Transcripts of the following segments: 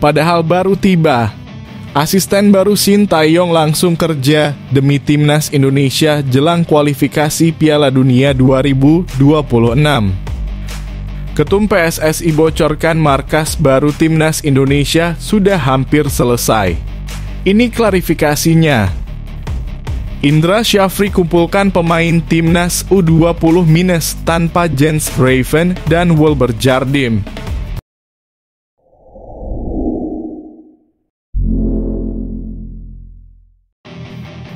Padahal baru tiba, asisten baru Shin Tae-yong langsung kerja demi timnas Indonesia jelang kualifikasi Piala Dunia 2026. Ketum PSSI bocorkan markas baru timnas Indonesia sudah hampir selesai. Ini klarifikasinya. Indra Syafri kumpulkan pemain timnas U20 minus tanpa Jens Raven dan Wilber Jardim.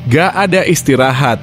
Gak ada istirahat.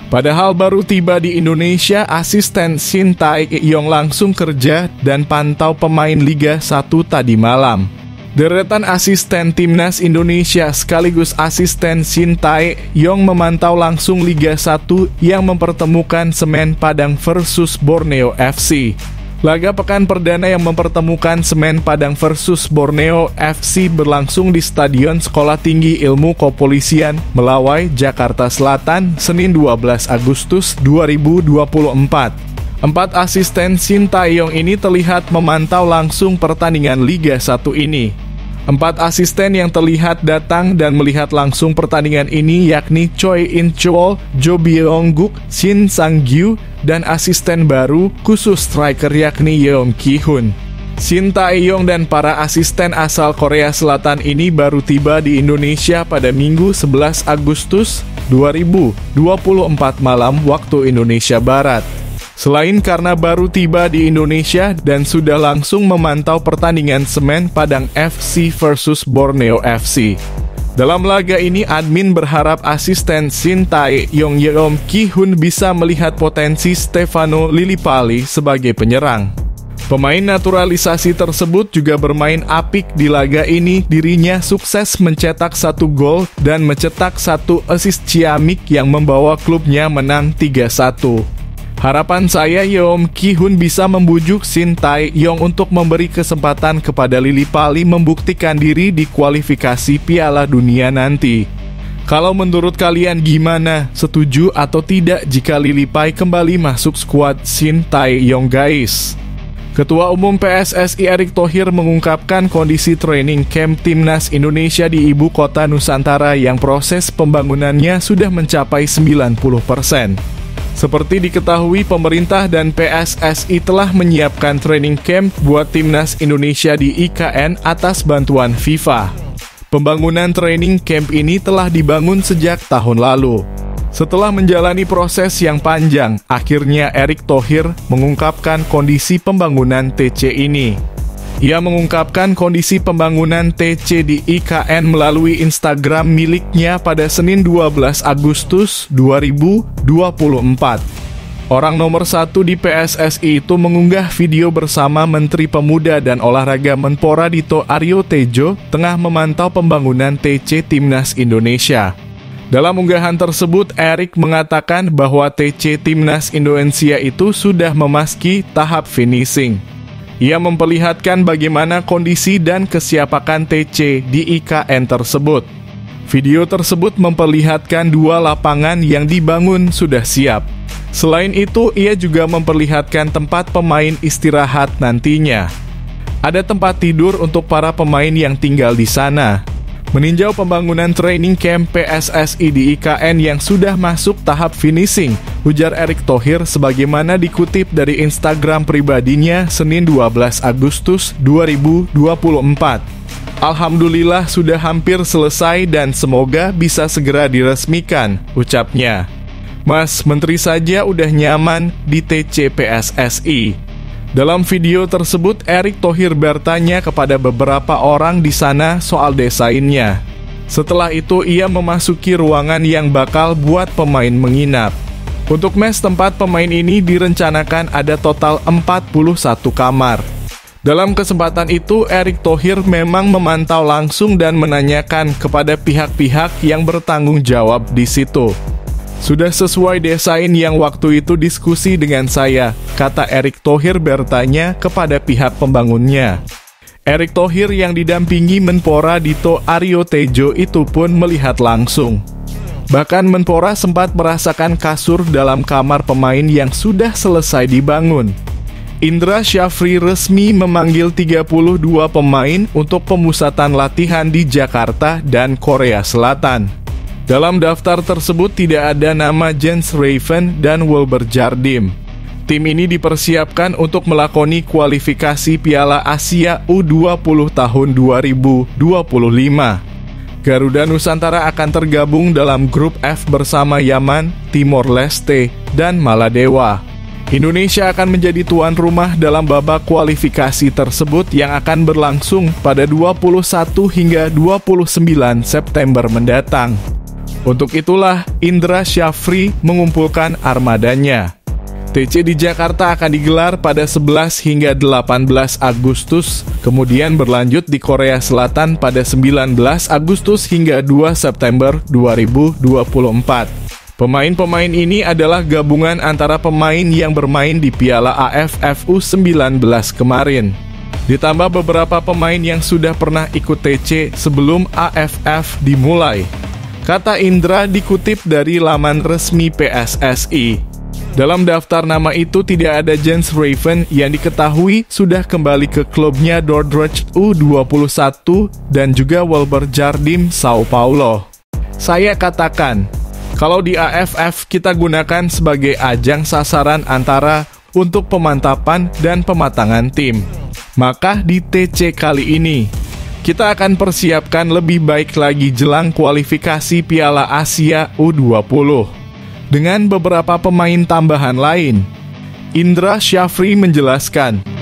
Padahal baru tiba di Indonesia, asisten Shin Tae-yong langsung kerja dan pantau pemain Liga 1 tadi malam. Deretan asisten timnas Indonesia sekaligus asisten Shin Tae-yong memantau langsung Liga 1 yang mempertemukan Semen Padang versus Borneo FC. Laga pekan perdana yang mempertemukan Semen Padang versus Borneo FC berlangsung di Stadion Sekolah Tinggi Ilmu Kepolisian, Melawai, Jakarta Selatan, Senin 12 Agustus 2024. 4 asisten Shin Tae-yong ini terlihat memantau langsung pertandingan Liga 1 ini. 4 asisten yang terlihat datang dan melihat langsung pertandingan ini yakni Choi In-chol, Jo Byung-guk, Shin Sang-gyu, dan asisten baru khusus striker yakni Yeon Ki-hun. Shin Tae-yong dan para asisten asal Korea Selatan ini baru tiba di Indonesia pada Minggu 11 Agustus 2024 malam waktu Indonesia Barat. Selain karena baru tiba di Indonesia dan sudah langsung memantau pertandingan Semen Padang FC versus Borneo FC. Dalam laga ini, admin berharap asisten Shin Tae-yong Yeon Ki-hun bisa melihat potensi Stefano Lillipali sebagai penyerang. Pemain naturalisasi tersebut juga bermain apik di laga ini. Dirinya sukses mencetak 1 gol dan mencetak 1 assist ciamik yang membawa klubnya menang 3-1. Harapan saya Yeon Ki-hun bisa membujuk Shin Tae-yong untuk memberi kesempatan kepada Lillipali membuktikan diri di kualifikasi Piala Dunia nanti. Kalau menurut kalian gimana? Setuju atau tidak jika Lillipali kembali masuk skuad Shin Tae-yong guys? Ketua Umum PSSI Erick Thohir mengungkapkan kondisi training camp Timnas Indonesia di Ibu Kota Nusantara yang proses pembangunannya sudah mencapai 90%. Seperti diketahui, pemerintah dan PSSI telah menyiapkan training camp buat Timnas Indonesia di IKN atas bantuan FIFA. Pembangunan training camp ini telah dibangun sejak tahun lalu. Setelah menjalani proses yang panjang, akhirnya Erick Thohir mengungkapkan kondisi pembangunan TC ini. Ia mengungkapkan kondisi pembangunan TC di IKN melalui Instagram miliknya pada Senin 12 Agustus 2024. Orang nomor 1 di PSSI itu mengunggah video bersama Menteri Pemuda dan Olahraga Menpora Dito Aryo Tejo tengah memantau pembangunan TC Timnas Indonesia. Dalam unggahan tersebut, Erick mengatakan bahwa TC Timnas Indonesia itu sudah memasuki tahap finishing. Ia memperlihatkan bagaimana kondisi dan kesiapakan TC di IKN tersebut. Video tersebut memperlihatkan 2 lapangan yang dibangun sudah siap. Selain itu, ia juga memperlihatkan tempat pemain istirahat nantinya. Ada tempat tidur untuk para pemain yang tinggal di sana. Meninjau pembangunan training camp PSSI di IKN yang sudah masuk tahap finishing, ujar Erick Thohir sebagaimana dikutip dari Instagram pribadinya Senin 12 Agustus 2024. Alhamdulillah sudah hampir selesai dan semoga bisa segera diresmikan, ucapnya. Mas Menteri saja udah nyaman di TC PSSI. Dalam video tersebut, Erick Thohir bertanya kepada beberapa orang di sana soal desainnya. Setelah itu, ia memasuki ruangan yang bakal buat pemain menginap. Untuk mes tempat pemain ini direncanakan ada total 41 kamar. Dalam kesempatan itu, Erick Thohir memang memantau langsung dan menanyakan kepada pihak-pihak yang bertanggung jawab di situ. Sudah sesuai desain yang waktu itu diskusi dengan saya, kata Erick Thohir bertanya kepada pihak pembangunnya. Erick Thohir yang didampingi Menpora Dito Aryo Tejo itu pun melihat langsung. Bahkan Menpora sempat merasakan kasur dalam kamar pemain yang sudah selesai dibangun. Indra Syafri resmi memanggil 32 pemain untuk pemusatan latihan di Jakarta dan Korea Selatan. Dalam daftar tersebut tidak ada nama Jens Raven dan Wilber Jardim. Tim ini dipersiapkan untuk melakoni kualifikasi Piala Asia U20 tahun 2025. Garuda Nusantara akan tergabung dalam grup F bersama Yaman, Timor Leste, dan Maladewa. Indonesia akan menjadi tuan rumah dalam babak kualifikasi tersebut yang akan berlangsung pada 21 hingga 29 September mendatang. Untuk itulah Indra Syafri mengumpulkan armadanya. TC di Jakarta akan digelar pada 11 hingga 18 Agustus, kemudian berlanjut di Korea Selatan pada 19 Agustus hingga 2 September 2024. Pemain-pemain ini adalah gabungan antara pemain yang bermain di Piala AFF U19 kemarin, ditambah beberapa pemain yang sudah pernah ikut TC sebelum AFF dimulai. Kata Indra dikutip dari laman resmi PSSI. Dalam daftar nama itu tidak ada Jens Raven yang diketahui sudah kembali ke klubnya Dordrecht U21 dan juga Wilber Jardim Sao Paulo. Saya katakan, kalau di AFF kita gunakan sebagai ajang sasaran antara untuk pemantapan dan pematangan tim, maka di TC kali ini kita akan persiapkan lebih baik lagi jelang kualifikasi Piala Asia U20 dengan beberapa pemain tambahan lain. Indra Syafri menjelaskan.